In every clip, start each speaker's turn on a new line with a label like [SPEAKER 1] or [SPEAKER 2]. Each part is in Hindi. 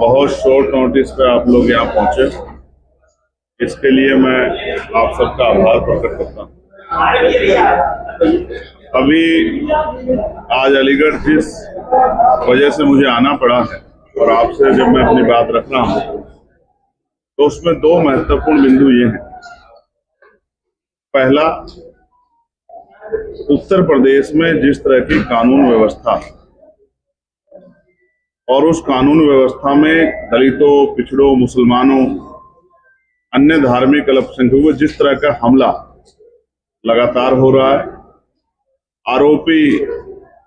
[SPEAKER 1] बहुत शॉर्ट नोटिस पे आप लोग यहाँ पहुंचे, इसके लिए मैं आप सबका आभार प्रकट करता हूँ। अभी आज अलीगढ़ जिस वजह से मुझे आना पड़ा है और आपसे जब मैं अपनी बात रख रहा हूँ तो उसमें दो महत्वपूर्ण बिंदु ये हैं। पहला, उत्तर प्रदेश में जिस तरह की कानून व्यवस्था और उस कानून व्यवस्था में दलितों, पिछड़ों, मुसलमानों, अन्य धार्मिक अल्पसंख्यकों पर जिस तरह का हमला लगातार हो रहा है, आरोपी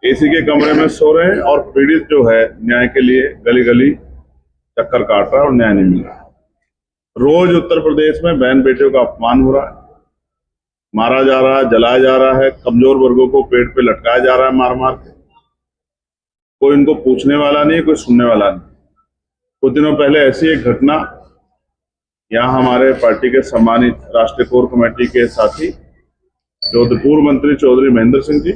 [SPEAKER 1] एसी के कमरे में सो रहे हैं और पीड़ित जो है न्याय के लिए गली गली चक्कर काट रहा है और न्याय नहीं मिल रहा। रोज उत्तर प्रदेश में बहन बेटियों का अपमान हो रहा है, मारा जा रहा है, जलाया जा रहा है, कमजोर वर्गों को पेड़ पे लटकाया जा रहा है मार मार के। कोई इनको पूछने वाला नहीं, कोई सुनने वाला नहीं। कुछ दिनों पहले ऐसी एक घटना यहाँ हमारे पार्टी के सम्मानित राष्ट्रीय कोर कमेटी के साथी जोधपुर मंत्री चौधरी महेंद्र सिंह जी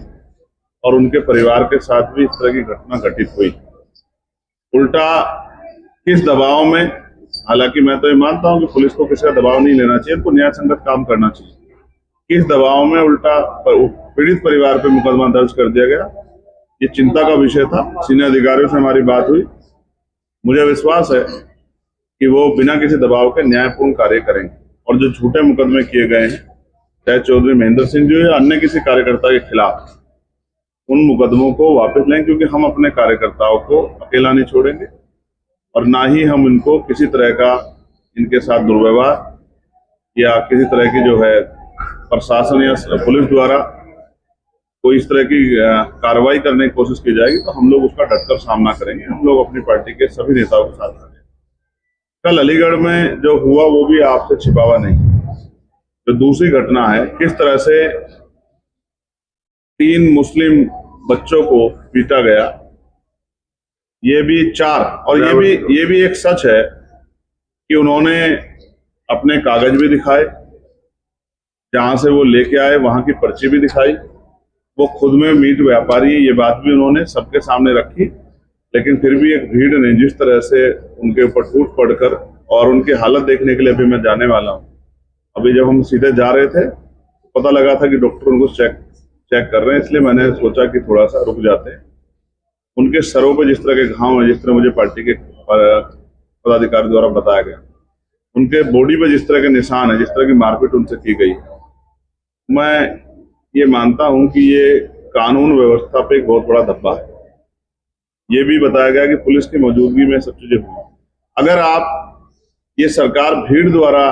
[SPEAKER 1] और उनके परिवार के साथ भी इस तरह की घटना घटित हुई। उल्टा किस दबाव में, हालांकि मैं तो ये मानता हूं कि पुलिस को किसी का दबाव नहीं लेना चाहिए, उनको न्याय संगत काम करना चाहिए। किस दबाव में उल्टा पीड़ित परिवार पे मुकदमा दर्ज कर दिया गया, ये चिंता का विषय था। सीनियर अधिकारियों से हमारी बात हुई, मुझे विश्वास है कि वो बिना किसी दबाव के न्यायपूर्ण कार्य करेंगे और जो झूठे मुकदमे किए गए हैं, चाहे चौधरी महेंद्र सिंह जी या अन्य किसी कार्यकर्ता के खिलाफ, उन मुकदमों को वापस लें, क्योंकि हम अपने कार्यकर्ताओं को अकेला नहीं छोड़ेंगे और ना ही हम इनको किसी तरह का इनके साथ दुर्व्यवहार या किसी तरह की जो है प्रशासन या पुलिस द्वारा कोई इस तरह की कार्रवाई करने की कोशिश की जाएगी तो हम लोग उसका डटकर सामना करेंगे। हम लोग अपनी पार्टी के सभी नेताओं के साथ रहेंगे। कल अलीगढ़ में जो हुआ वो भी आपसे छिपा हुआ नहीं। जो दूसरी घटना है, किस तरह से 3 मुस्लिम बच्चों को पीटा गया, ये भी 4, और ये भी एक सच है कि उन्होंने अपने कागज भी दिखाए, जहां से वो लेके आए वहां की पर्ची भी दिखाई। वो खुद में मीट व्यापारी है, ये बात भी उन्होंने सबके सामने रखी। लेकिन फिर भी एक भीड़ ने जिस तरह से उनके ऊपर टूट पड़कर, और उनकी हालत देखने के लिए अभी मैं जाने वाला हूँ। अभी जब हम सीधे जा रहे थे तो पता लगा था कि डॉक्टर उनको चेक कर रहे हैं, इसलिए मैंने सोचा कि थोड़ा सा रुक जाते हैं। उनके सरों पे जिस तरह के घाव हैं, जिस तरह मुझे पार्टी के पदाधिकारी द्वारा बताया गया, उनके बॉडी पे जिस तरह के निशान है, जिस तरह की मारपीट उनसे की गई, मैं ये मानता हूं कि ये कानून व्यवस्था पे एक बहुत बड़ा धब्बा है। ये भी बताया गया कि पुलिस की मौजूदगी में सब चीजें हुई। अगर ये सरकार भीड़ द्वारा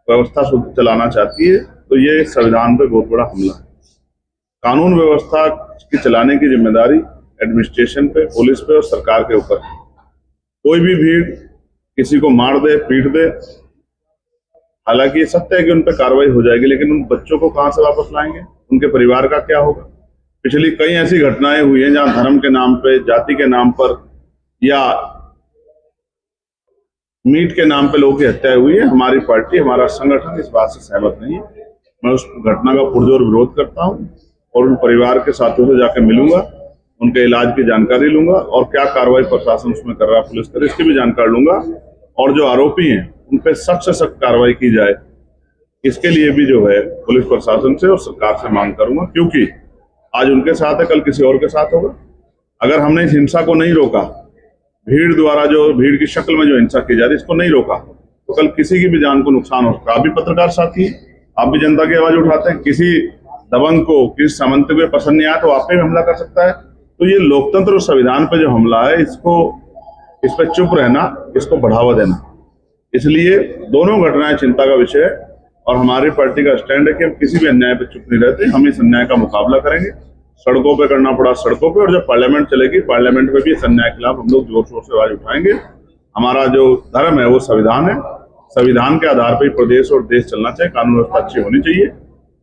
[SPEAKER 1] व्यवस्था चलाना चाहती है तो ये संविधान पे बहुत बड़ा हमला है। कानून व्यवस्था की चलाने की जिम्मेदारी एडमिनिस्ट्रेशन पे, पुलिस पे और सरकार के ऊपर है। कोई भी भीड़ किसी को मार दे, पीट दे, हालांकि ये सत्य है कि उन पर कार्रवाई हो जाएगी, लेकिन उन बच्चों को कहां से वापस लाएंगे, उनके परिवार का क्या होगा। पिछली कई ऐसी घटनाएं हुई हैं जहां धर्म के नाम पे, जाति के नाम पर या मीट के नाम पे लोगों की हत्या हुई है। हमारी पार्टी, हमारा संगठन इस बात से सहमत नहीं है। मैं उस घटना का पुरजोर विरोध करता हूं और उन परिवार के साथियों से जाकर मिलूंगा, उनके इलाज की जानकारी लूंगा और क्या कार्रवाई प्रशासन उसमें कर रहा है, पुलिस कर, इसकी भी जानकारी लूंगा। और जो आरोपी हैं उन पर सख्त से सख्त कार्रवाई की जाए, इसके लिए भी जो है पुलिस प्रशासन से और सरकार से मांग करूंगा, क्योंकि आज उनके साथ है, कल किसी और के साथ होगा। अगर हमने इस हिंसा को नहीं रोका, भीड़ द्वारा जो भीड़ की शक्ल में जो हिंसा की जा रही है, इसको नहीं रोका, तो कल किसी की भी जान को नुकसान हो सकता है। आप भी पत्रकार साथी हैं, आप भी जनता की आवाज उठाते हैं। किसी दबंग को, किसी सामंत को पसंद नहीं आया तो आप पे भी हमला कर सकता है। तो ये लोकतंत्र और संविधान पे जो हमला है, इस पर चुप रहना, इसको बढ़ावा देना, इसलिए दोनों घटनाएं चिंता का विषय है। और हमारी पार्टी का स्टैंड है कि हम किसी भी अन्याय पे चुप नहीं रहते, हम इस अन्याय का मुकाबला करेंगे। सड़कों पे करना पड़ा सड़कों पे, और जब पार्लियामेंट चलेगी, पार्लियामेंट में भी इस अन्याय के खिलाफ हम लोग जोर शोर से आवाज उठाएंगे। हमारा जो धर्म है वो संविधान है, संविधान के आधार पर ही प्रदेश और देश चलना चाहिए। कानून व्यवस्था अच्छी होनी चाहिए,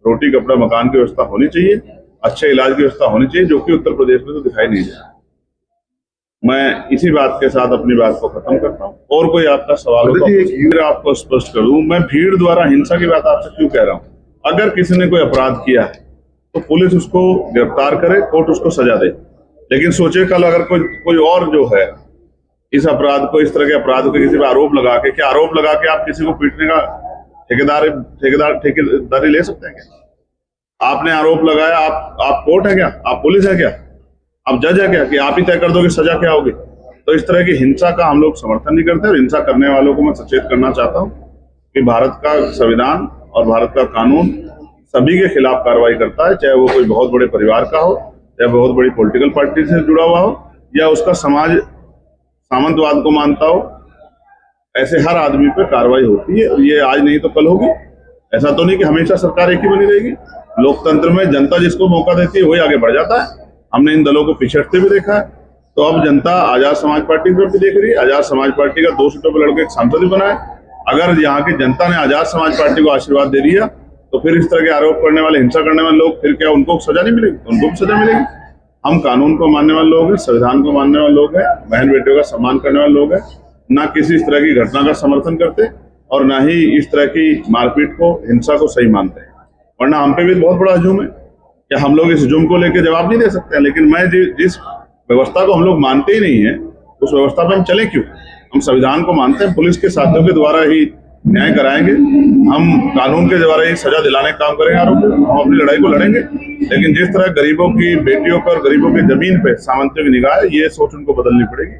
[SPEAKER 1] रोटी कपड़ा मकान की व्यवस्था होनी चाहिए, अच्छे इलाज की व्यवस्था होनी चाहिए, जो कि उत्तर प्रदेश में तो दिखाई नहीं दे रहा। मैं इसी बात के साथ अपनी बात को खत्म करता हूँ। और कोई आपका सवाल हो तो आपको स्पष्ट कर दूं, मैं भीड़ द्वारा हिंसा की बात आपसे क्यों कह रहा हूँ। अगर किसी ने कोई अपराध किया है तो पुलिस उसको गिरफ्तार करे, कोर्ट उसको सजा दे। लेकिन सोचे कल अगर कोई और जो है इस अपराध को, इस तरह के अपराध को किसी पे आरोप लगा के, क्या आरोप लगा के आप किसी को पीटने का ठेकेदारी ले सकते हैं क्या? आपने आरोप लगाया, आप कोर्ट है क्या? आप पुलिस है क्या? आप जज है क्या कि आप ही तय कर दोगे सजा क्या होगी? तो इस तरह की हिंसा का हम लोग समर्थन नहीं करते। और हिंसा करने वालों को मैं सचेत करना चाहता हूँ कि भारत का संविधान और भारत का कानून सभी के खिलाफ कार्रवाई करता है, चाहे वो कोई बहुत बड़े परिवार का हो, चाहे बहुत बड़ी पॉलिटिकल पार्टी से जुड़ा हुआ हो, या उसका समाज सामंतवाद को मानता हो। ऐसे हर आदमी पे कार्रवाई होती है। ये आज नहीं तो कल होगी। ऐसा तो नहीं कि हमेशा सरकार एक ही बनी रहेगी। लोकतंत्र में जनता जिसको मौका देती है वही आगे बढ़ जाता है। हमने इन दलों को पिछड़ते भी देखा है। तो अब जनता आजाद समाज पार्टी की तरफ भी देख रही है। आजाद समाज पार्टी का 2 सीटों पर लड़के एक सांसद भी बना है। अगर यहाँ की जनता ने आजाद समाज पार्टी को आशीर्वाद दे दिया तो फिर इस तरह के आरोप करने वाले, हिंसा करने वाले लोग, फिर क्या उनको सजा नहीं मिलेगी? उनको भी सजा मिलेगी। हम कानून को मानने वाले लोग हैं, संविधान को मानने वाले लोग हैं, बहन बेटियों का सम्मान करने वाले लोग हैं, ना किसी इस तरह की घटना का समर्थन करते और ना ही इस तरह की मारपीट को, हिंसा को सही मानते हैं। वरना हम पे भी बहुत बड़ा हजूम है कि हम लोग इस हजूम को लेकर जवाब नहीं दे सकते हैं। लेकिन मैं जिस व्यवस्था को हम लोग मानते ही नहीं है, उस व्यवस्था पे हम चले क्यों? हम संविधान को मानते हैं, पुलिस के साथियों के द्वारा ही न्याय कराएंगे, हम कानून के द्वारा ही सजा दिलाने का काम करेंगे आरोपियों को, हम अपनी लड़ाई को लड़ेंगे। लेकिन जिस तरह गरीबों की बेटियों पर, गरीबों की जमीन पे सामंतियों की निगाह है, ये सोच उनको बदलनी पड़ेगी।